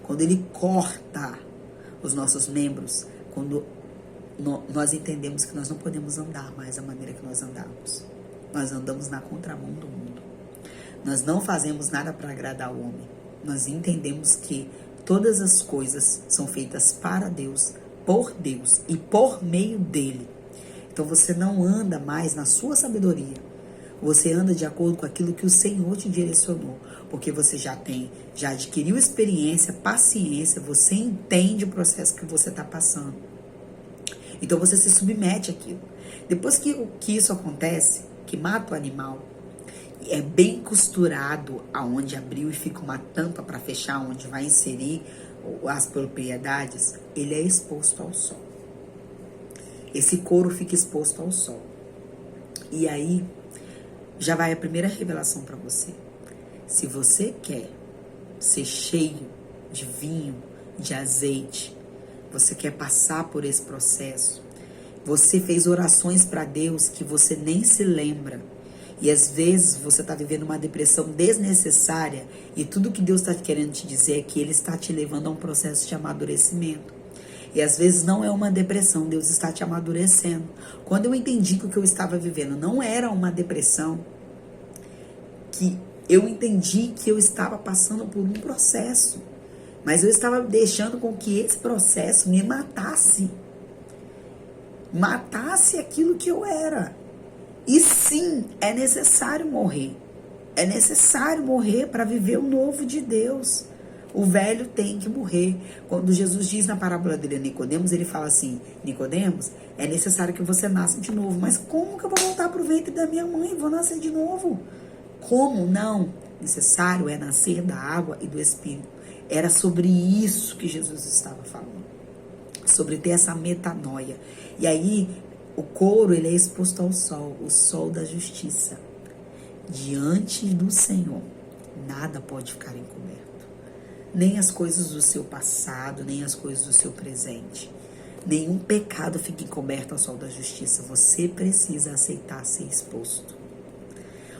quando ele corta os nossos membros, quando nós entendemos que nós não podemos andar mais da maneira que nós andávamos. Nós andamos na contramão do mundo. Nós não fazemos nada para agradar o homem. Nós entendemos que todas as coisas são feitas para Deus, por Deus e por meio dele. Então você não anda mais na sua sabedoria. Você anda de acordo com aquilo que o Senhor te direcionou. Porque você já adquiriu experiência, paciência, você entende o processo que você está passando. Então você se submete àquilo. Depois que isso acontece, que mata o animal, é bem costurado aonde abriu e fica uma tampa para fechar, onde vai inserir as propriedades, ele é exposto ao sol. Esse couro fica exposto ao sol. E aí, já vai a primeira revelação para você. Se você quer ser cheio de vinho, de azeite, você quer passar por esse processo, você fez orações para Deus que você nem se lembra, e às vezes você está vivendo uma depressão desnecessária, e tudo que Deus está querendo te dizer é que Ele está te levando a um processo de amadurecimento. E às vezes não é uma depressão, Deus está te amadurecendo. Quando eu entendi que o que eu estava vivendo não era uma depressão, que eu entendi que eu estava passando por um processo, mas eu estava deixando com que esse processo me matasse aquilo que eu era. E sim, é necessário morrer. É necessário morrer para viver o novo de Deus. O velho tem que morrer. Quando Jesus diz na parábola dele a Nicodemos, ele fala assim: Nicodemos, é necessário que você nasça de novo. Mas como que eu vou voltar para o ventre da minha mãe e vou nascer de novo? Como? Não. Necessário é nascer da água e do Espírito. Era sobre isso que Jesus estava falando. Sobre ter essa metanoia. E aí, o couro, ele é exposto ao sol, o sol da justiça. Diante do Senhor, nada pode ficar encoberto. Nem as coisas do seu passado, nem as coisas do seu presente. Nenhum pecado fica encoberto ao sol da justiça. Você precisa aceitar ser exposto.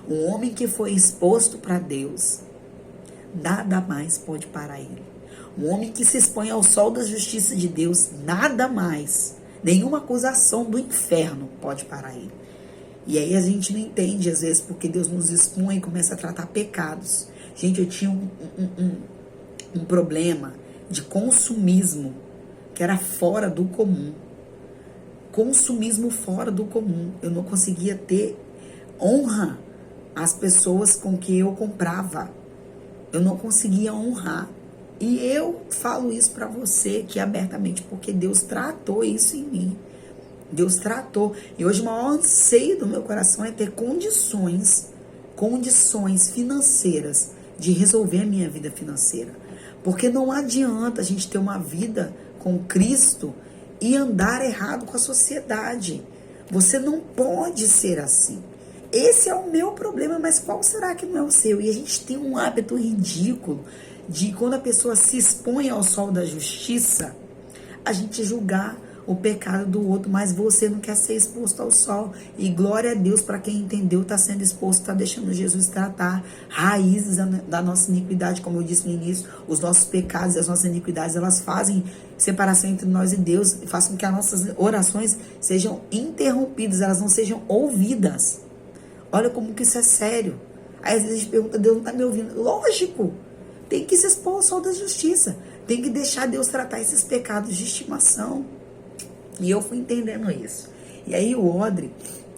Um homem que foi exposto para Deus, nada mais pode parar ele. Um homem que se expõe ao sol da justiça de Deus, nada mais, nenhuma acusação do inferno pode parar ele. E aí a gente não entende, às vezes, porque Deus nos expõe e começa a tratar pecados. Gente, eu tinha um problema de consumismo, que era fora do comum. Consumismo fora do comum. Eu não conseguia ter honra às pessoas com que eu comprava. Eu não conseguia honrar. E eu falo isso para você aqui abertamente, porque Deus tratou isso em mim. Deus tratou. E hoje o maior anseio do meu coração é ter condições financeiras de resolver a minha vida financeira. Porque não adianta a gente ter uma vida com Cristo e andar errado com a sociedade. Você não pode ser assim. Esse é o meu problema, mas qual será que não é o seu? E a gente tem um hábito ridículo de, quando a pessoa se expõe ao sol da justiça, a gente julgar o pecado do outro, mas você não quer ser exposto ao sol. E glória a Deus para quem entendeu, está sendo exposto, está deixando Jesus tratar raízes da nossa iniquidade, como eu disse no início. Os nossos pecados e as nossas iniquidades, elas fazem separação entre nós e Deus, e façam com que as nossas orações sejam interrompidas, elas não sejam ouvidas. Olha como que isso é sério. Aí às vezes a gente pergunta: Deus não está me ouvindo? Lógico, tem que se expor ao sol da justiça, tem que deixar Deus tratar esses pecados de estimação. E eu fui entendendo isso. E aí o odre,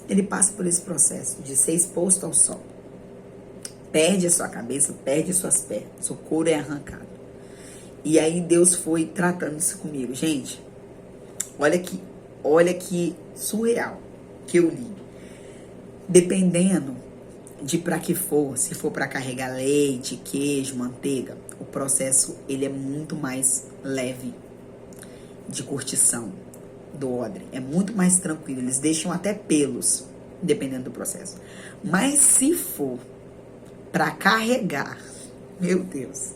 ele passa por esse processo de ser exposto ao sol. Perde a sua cabeça, perde as suas pernas, o couro é arrancado. E aí Deus foi tratando isso comigo. Gente, olha que surreal que eu li. Dependendo de para que for, se for para carregar leite, queijo, manteiga, o processo ele é muito mais leve de curtição do odre. É muito mais tranquilo. Eles deixam até pelos, dependendo do processo. Mas se for para carregar, meu Deus,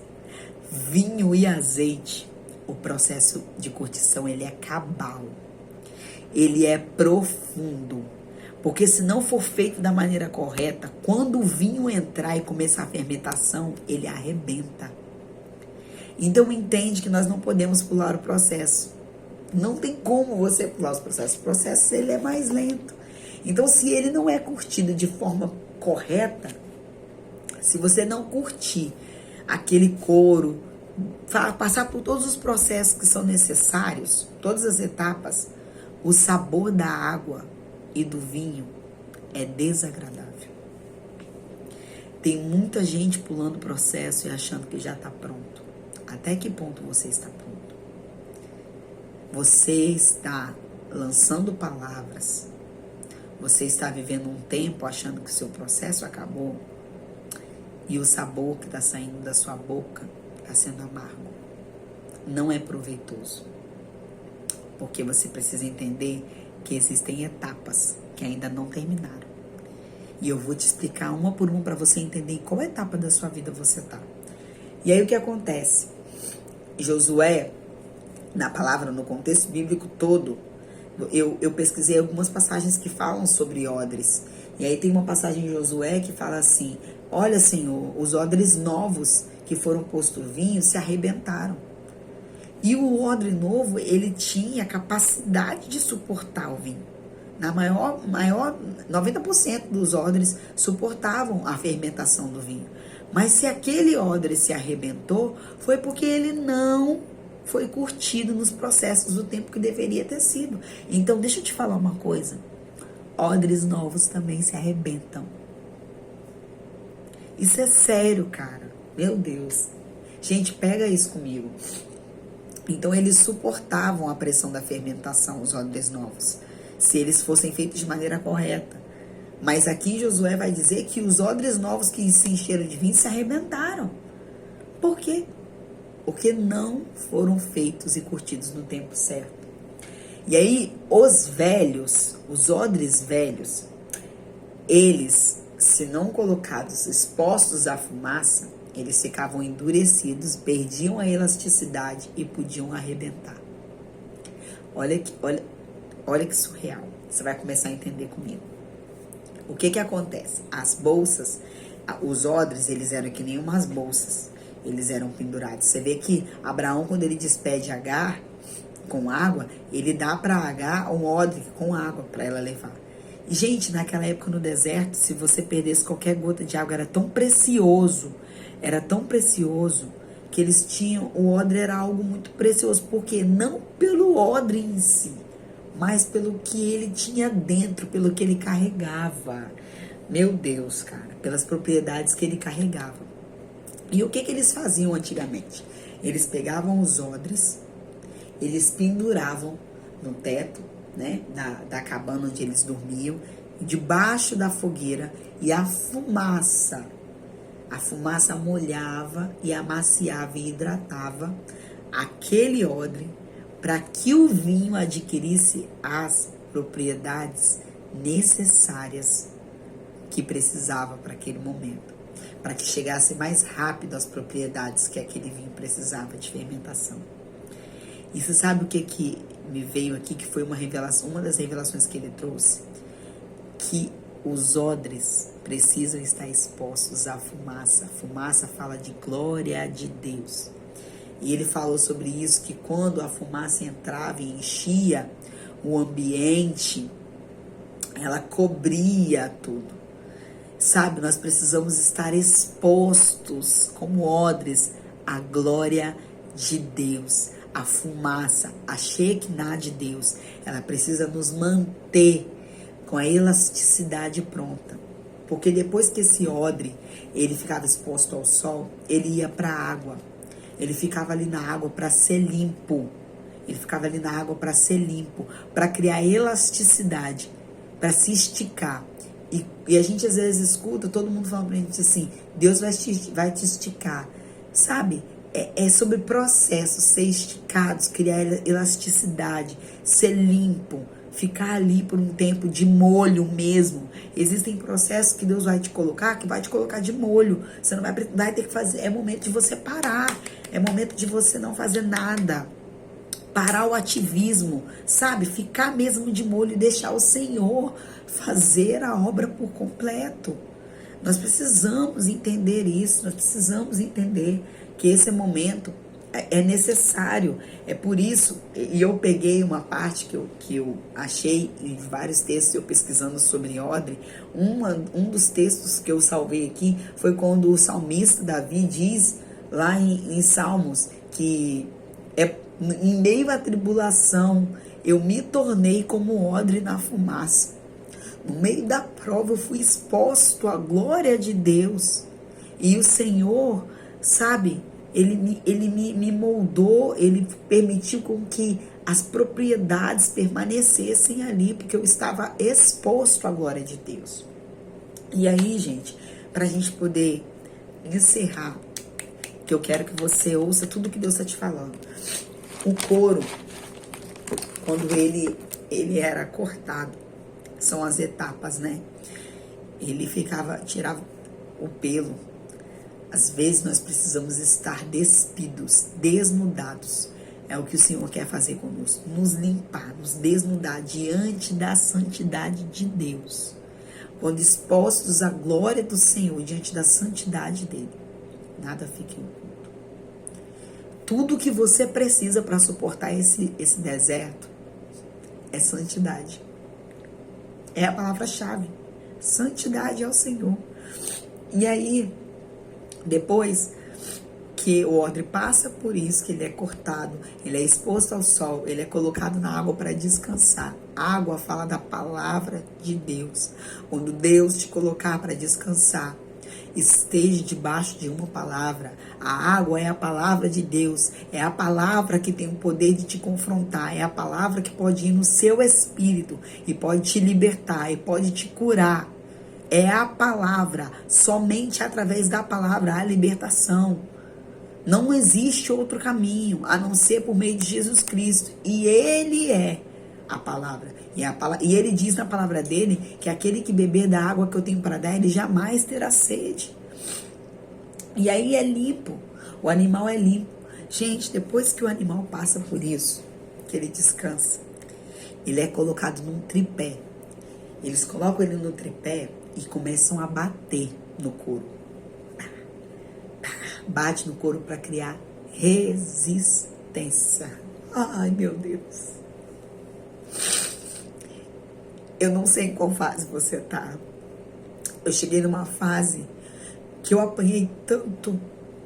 vinho e azeite, o processo de curtição ele é cabal. Ele é profundo. Porque se não for feito da maneira correta, quando o vinho entrar e começar a fermentação, ele arrebenta. Então entende que nós não podemos pular o processo. Não tem como você pular os processos. O processo ele é mais lento. Então se ele não é curtido de forma correta, se você não curtir aquele couro, passar por todos os processos que são necessários, todas as etapas, o sabor da água e do vinho é desagradável. Tem muita gente pulando o processo e achando que já está pronto. Até que ponto você está pronto? Você está lançando palavras, você está vivendo um tempo achando que o seu processo acabou e o sabor que está saindo da sua boca está sendo amargo. Não é proveitoso. Porque você precisa entender que existem etapas que ainda não terminaram. E eu vou te explicar uma por uma para você entender em qual etapa da sua vida você está. E aí o que acontece? Josué, na palavra, no contexto bíblico todo, eu pesquisei algumas passagens que falam sobre odres. E aí tem uma passagem em Josué que fala assim: olha, Senhor, os odres novos que foram postos vinho se arrebentaram. E o odre novo, ele tinha capacidade de suportar o vinho. Na maior 90% dos odres suportavam a fermentação do vinho. Mas se aquele odre se arrebentou, foi porque ele não foi curtido nos processos do tempo que deveria ter sido. Então, deixa eu te falar uma coisa. Odres novos também se arrebentam. Isso é sério, cara. Meu Deus. Gente, pega isso comigo. Então, eles suportavam a pressão da fermentação, os odres novos, se eles fossem feitos de maneira correta. Mas aqui Josué vai dizer que os odres novos que se encheram de vinho se arrebentaram. Por quê? Porque não foram feitos e curtidos no tempo certo. E aí, os velhos, os odres velhos, eles, se não colocados, expostos à fumaça, eles ficavam endurecidos, perdiam a elasticidade e podiam arrebentar. Olha que surreal. Você vai começar a entender comigo. O que acontece? As bolsas, os odres, eles eram que nem umas bolsas. Eles eram pendurados. Você vê que Abraão, quando ele despede Agar com água, ele dá para Agar um odre com água para ela levar. E, gente, naquela época no deserto, se você perdesse qualquer gota de água, era tão precioso, que eles tinham, o odre era algo muito precioso. Por quê? Não pelo odre em si, mas pelo que ele tinha dentro, pelo que ele carregava. Meu Deus, cara, pelas propriedades que ele carregava. E o que eles faziam antigamente? Eles pegavam os odres, eles penduravam no teto, né, da cabana onde eles dormiam, debaixo da fogueira, e a fumaça molhava e amaciava e hidratava aquele odre para que o vinho adquirisse as propriedades necessárias que precisava para aquele momento, para que chegasse mais rápido às propriedades que aquele vinho precisava de fermentação. E você sabe o que me veio aqui, que foi uma revelação, uma das revelações que ele trouxe? Que os odres precisam estar expostos à fumaça. A fumaça fala de glória de Deus. E ele falou sobre isso, que quando a fumaça entrava e enchia o ambiente, ela cobria tudo. Sabe, nós precisamos estar expostos como odres à glória de Deus. A fumaça, a Shekinah de Deus, ela precisa nos manter com a elasticidade pronta. Porque depois que esse odre, ele ficava exposto ao sol, ele ia para a água. Ele ficava ali na água para ser limpo. Para criar elasticidade, para se esticar. E a gente às vezes escuta todo mundo falando pra gente assim: Deus vai te esticar. Sabe? É sobre processos, ser esticados, criar elasticidade, ser limpo, ficar ali por um tempo de molho mesmo. Existem processos que Deus vai te colocar, que vai te colocar de molho. Você não vai ter que fazer. É momento de você parar. É momento de você não fazer nada. Parar o ativismo, sabe? Ficar mesmo de molho e deixar o Senhor fazer a obra por completo. Nós precisamos entender isso. Nós precisamos entender que esse momento É necessário. É por isso, e eu peguei uma parte que eu achei em vários textos, eu pesquisando sobre Odre. Um dos textos que eu salvei aqui foi quando o salmista Davi diz lá em Salmos que em meio à tribulação eu me tornei como odre na fumaça. No meio da prova eu fui exposto à glória de Deus. E o Senhor, sabe, ele me moldou, ele permitiu com que as propriedades permanecessem ali, porque eu estava exposto à glória de Deus. E aí, gente, para a gente poder encerrar, que eu quero que você ouça tudo que Deus está te falando. O couro, quando ele era cortado, são as etapas, né? Ele tirava o pelo. Às vezes nós precisamos estar despidos, desnudados. É o que o Senhor quer fazer conosco. Nos limpar, nos desnudar diante da santidade de Deus. Quando expostos à glória do Senhor, diante da santidade dele, nada fica oculto. Tudo que você precisa para suportar esse deserto é santidade. É a palavra-chave. Santidade ao Senhor. E aí, depois que o odre passa por isso, que ele é cortado, ele é exposto ao sol, ele é colocado na água para descansar. A água fala da palavra de Deus. Quando Deus te colocar para descansar, esteja debaixo de uma palavra. A água é a palavra de Deus. É a palavra que tem o poder de te confrontar. É a palavra que pode ir no seu espírito e pode te libertar e pode te curar. É a palavra. Somente através da palavra há libertação. Não existe outro caminho a não ser por meio de Jesus Cristo. E Ele é a palavra. E ele diz na palavra dele que aquele que beber da água que eu tenho para dar, ele jamais terá sede. E aí é limpo. O animal é limpo. Gente, depois que o animal passa por isso, que ele descansa, ele é colocado num tripé. Eles colocam ele no tripé e começam a bater no couro. Bate no couro para criar resistência. Ai, meu Deus. Eu não sei em qual fase você tá. Eu cheguei numa fase que eu apanhei tanto.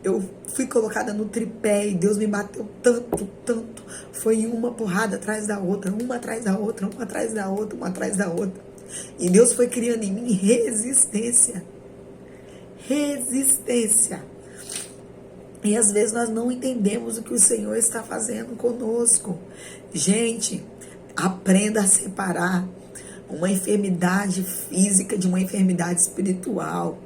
Eu fui colocada no tripé e Deus me bateu tanto, tanto. Foi uma porrada atrás da outra, uma atrás da outra, uma atrás da outra, uma atrás da outra. E Deus foi criando em mim resistência. Resistência. E às vezes nós não entendemos o que o Senhor está fazendo conosco. Gente, aprenda a separar uma enfermidade física de uma enfermidade espiritual.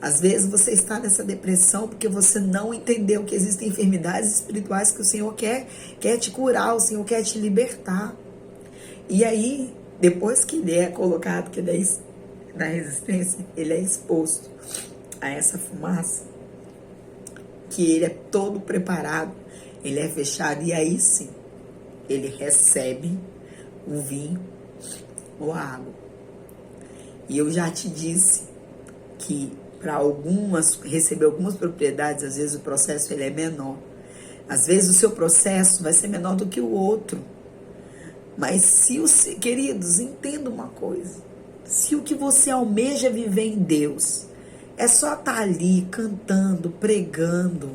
Às vezes você está nessa depressão porque você não entendeu que existem enfermidades espirituais que o Senhor quer te curar, o Senhor quer te libertar. E aí, depois que ele é colocado, que ele é na resistência, ele é exposto a essa fumaça, que ele é todo preparado, ele é fechado, e aí sim, ele recebe o vinho ou a água. E eu já te disse que para receber algumas propriedades, às vezes o processo ele é menor. Às vezes o seu processo vai ser menor do que o outro. Mas queridos, entenda uma coisa. Se o que você almeja viver em Deus é só estar ali cantando, pregando,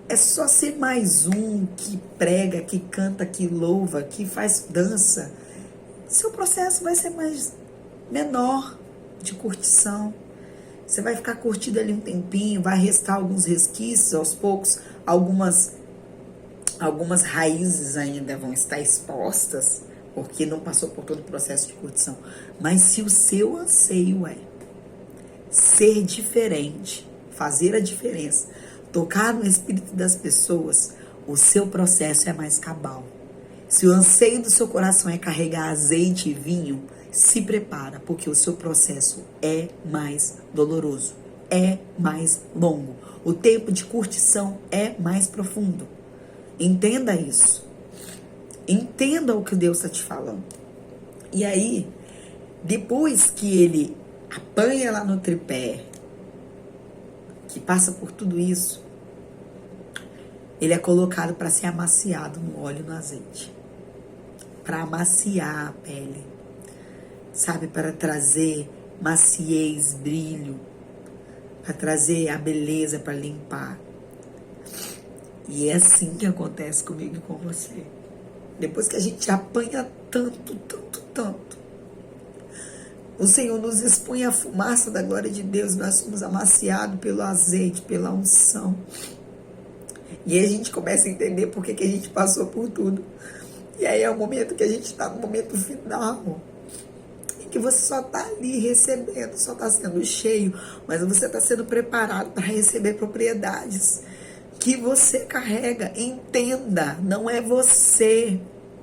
é só ser mais um que prega, que canta, que louva, que faz dança, seu processo vai ser menor de curtição. Você vai ficar curtindo ali um tempinho, vai restar alguns resquícios, aos poucos, algumas raízes ainda vão estar expostas, porque não passou por todo o processo de curtição. Mas se o seu anseio é ser diferente, fazer a diferença, tocar no espírito das pessoas, o seu processo é mais cabal. Se o anseio do seu coração é carregar azeite e vinho, se prepara, porque o seu processo é mais doloroso, é mais longo. O tempo de curtição é mais profundo. Entenda isso. Entenda o que Deus está te falando. E aí, depois que ele apanha lá no tripé, que passa por tudo isso, Ele é colocado para ser amaciado no óleo e no azeite. Para amaciar a pele. Sabe, para trazer maciez, brilho. Para trazer a beleza, para limpar. E é assim que acontece comigo e com você. Depois que a gente apanha tanto, tanto, tanto, o Senhor nos expõe a fumaça da glória de Deus. Nós somos amaciados pelo azeite, pela unção. E aí a gente começa a entender por que a gente passou por tudo. E aí é o momento que a gente está no momento final. Em que você só está ali recebendo, só está sendo cheio. Mas você está sendo preparado para receber propriedades que você carrega. Entenda, não é você,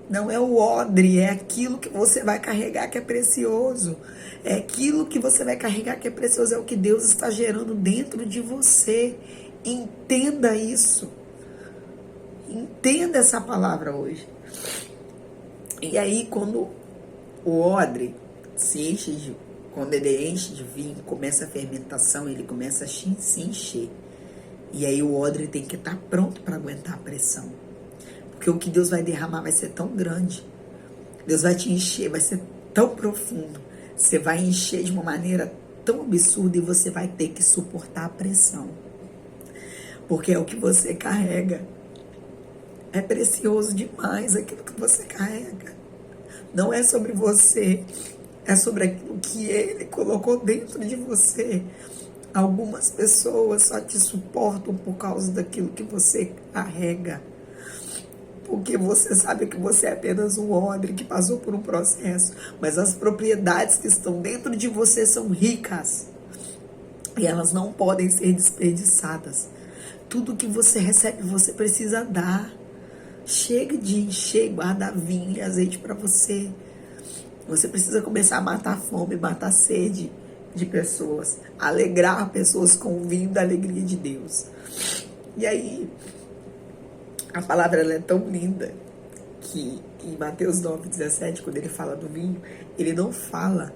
não é o odre, é aquilo que você vai carregar que é precioso. É aquilo que você vai carregar que é precioso, é o que Deus está gerando dentro de você. Entenda isso. Entenda essa palavra hoje. E aí, quando o odre quando ele enche de vinho, começa a fermentação, ele começa a se encher. E aí o odre tem que estar pronto para aguentar a pressão. Porque o que Deus vai derramar vai ser tão grande. Deus vai te encher, vai ser tão profundo. Você vai encher de uma maneira tão absurda e você vai ter que suportar a pressão. Porque é o que você carrega. É precioso demais aquilo que você carrega. Não é sobre você, é sobre aquilo que Ele colocou dentro de você. Algumas pessoas só te suportam por causa daquilo que você carrega. Porque você sabe que você é apenas um odre que passou por um processo. Mas as propriedades que estão dentro de você são ricas. E elas não podem ser desperdiçadas. Tudo que você recebe, você precisa dar. Chega de encher, guardar vinho e azeite para você. Você precisa começar a matar a fome, matar a sede de pessoas, alegrar pessoas com o vinho da alegria de Deus. E aí, a palavra ela é tão linda que em Mateus 9,17, quando ele fala do vinho, ele não fala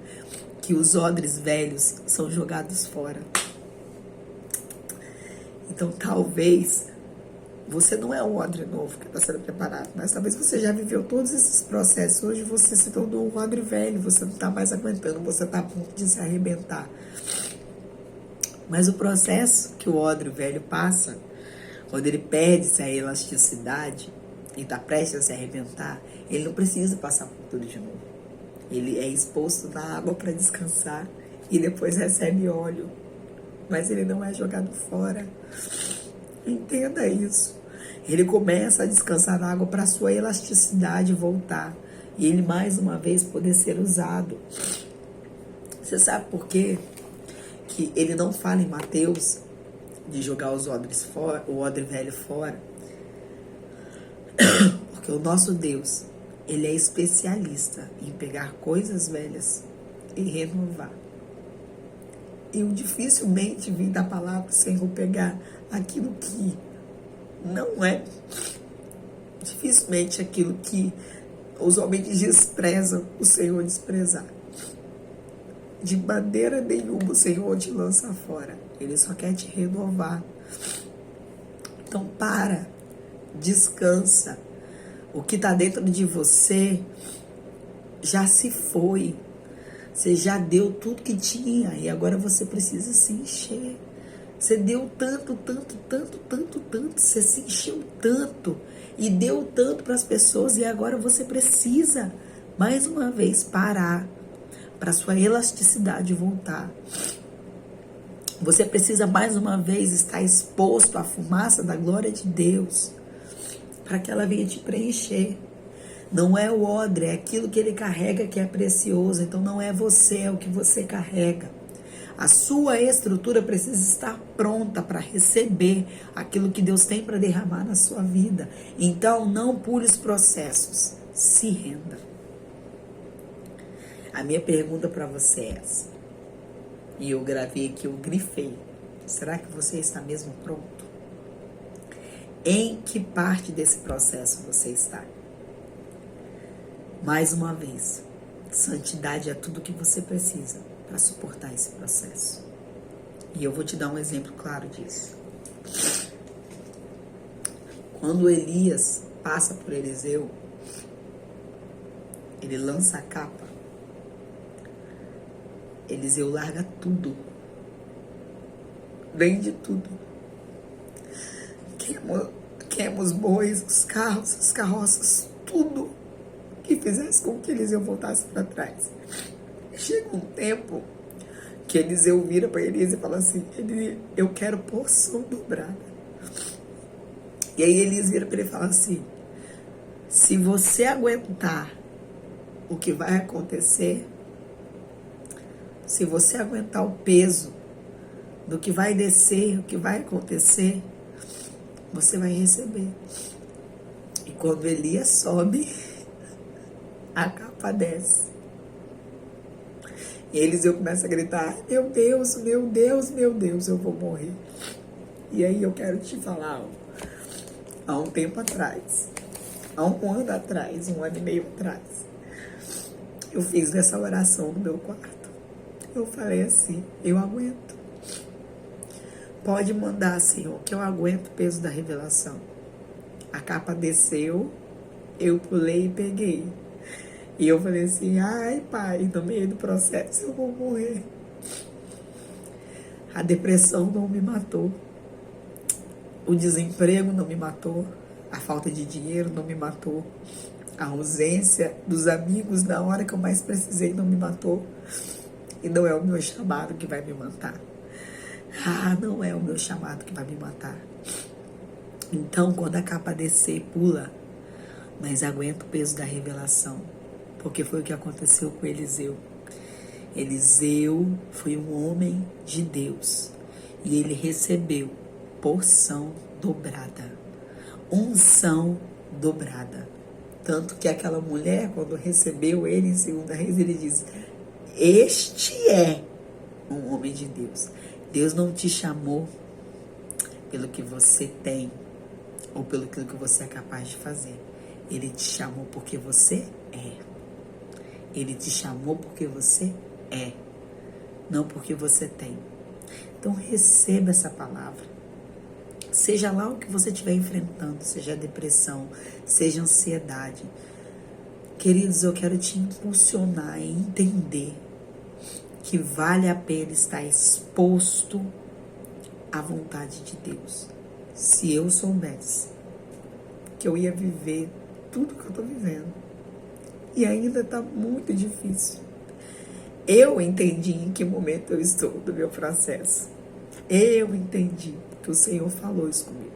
que os odres velhos são jogados fora. Então, talvez você não é um odre novo que está sendo preparado, mas talvez você já viveu todos esses processos. Hoje você se tornou um odre velho, você não está mais aguentando, você está a ponto de se arrebentar. Mas o processo que o odre velho passa, quando ele perde essa elasticidade e está prestes a se arrebentar, ele não precisa passar por tudo de novo. Ele é exposto na água para descansar e depois recebe óleo, mas ele não é jogado fora. Entenda isso. Ele começa a descansar na água para a sua elasticidade voltar. E ele mais uma vez poder ser usado. Você sabe por quê? Que ele não fala em Mateus de jogar os odres fora, o odre velho fora. Porque o nosso Deus, ele é especialista em pegar coisas velhas e renovar. Eu dificilmente vim da palavra do Senhor pegar aquilo que não é, dificilmente aquilo que os homens desprezam, o Senhor desprezar. De maneira nenhuma o Senhor te lança fora. Ele só quer te renovar. Então para, descansa. O que está dentro de você já se foi. Você já deu tudo que tinha e agora você precisa se encher. Você deu tanto, tanto, tanto, tanto, tanto. Você se encheu tanto e deu tanto para as pessoas e agora você precisa, mais uma vez, parar para sua elasticidade voltar. Você precisa, mais uma vez, estar exposto à fumaça da glória de Deus para que ela venha te preencher. Não é o odre, é aquilo que ele carrega que é precioso. Então não é você, é o que você carrega. A sua estrutura precisa estar pronta para receber aquilo que Deus tem para derramar na sua vida. Então não pule os processos, se renda. A minha pergunta para você é essa. E eu gravei aqui, eu grifei. Será que você está mesmo pronto? Em que parte desse processo você está? Mais uma vez, santidade é tudo que você precisa para suportar esse processo. E eu vou te dar um exemplo claro disso. Quando Elias passa por Eliseu, ele lança a capa. Eliseu larga tudo. Vende tudo. Queima os bois, os carros, as carroças, tudo que fizesse com que Eliseu voltasse para trás. Chega um tempo que Eliseu vira para Elias e fala assim: eu quero porção dobrada. E aí Elias vira para ele e fala assim: se você aguentar o que vai acontecer, se você aguentar o peso do que vai descer, o que vai acontecer, você vai receber. E quando Elias sobe, a capa desce. E Eliseu começa a gritar: meu Deus, meu Deus, meu Deus, eu vou morrer. E aí eu quero te falar algo. Há um tempo atrás, há um ano atrás, 1 ano e meio atrás, eu fiz essa oração no meu quarto. Eu falei assim: eu aguento. Pode mandar, Senhor, que eu aguento o peso da revelação. A capa desceu, eu pulei e peguei. E eu falei assim: ai, Pai, no meio do processo eu vou morrer. A depressão não me matou. O desemprego não me matou. A falta de dinheiro não me matou. A ausência dos amigos na hora que eu mais precisei não me matou. E não é o meu chamado que vai me matar. Não é o meu chamado que vai me matar. Então, quando a capa descer, pula. Mas aguenta o peso da revelação. Porque foi o que aconteceu com Eliseu. Eliseu foi um homem de Deus. E ele recebeu porção dobrada. Unção dobrada. Tanto que aquela mulher, quando recebeu ele em 2 Reis, ele diz: este é um homem de Deus. Deus não te chamou pelo que você tem ou pelo que você é capaz de fazer. Ele te chamou porque você é. Ele te chamou porque você é, não porque você tem. Então receba essa palavra. Seja lá o que você estiver enfrentando, seja depressão, seja ansiedade. Queridos, eu quero te impulsionar a entender que vale a pena estar exposto à vontade de Deus. Se eu soubesse que eu ia viver tudo que eu estou vivendo, e ainda está muito difícil. Eu entendi em que momento eu estou do meu processo. Eu entendi que o Senhor falou isso comigo.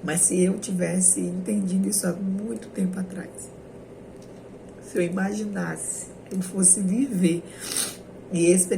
Mas se eu tivesse entendido isso há muito tempo atrás, se eu imaginasse que eu fosse viver e experimentar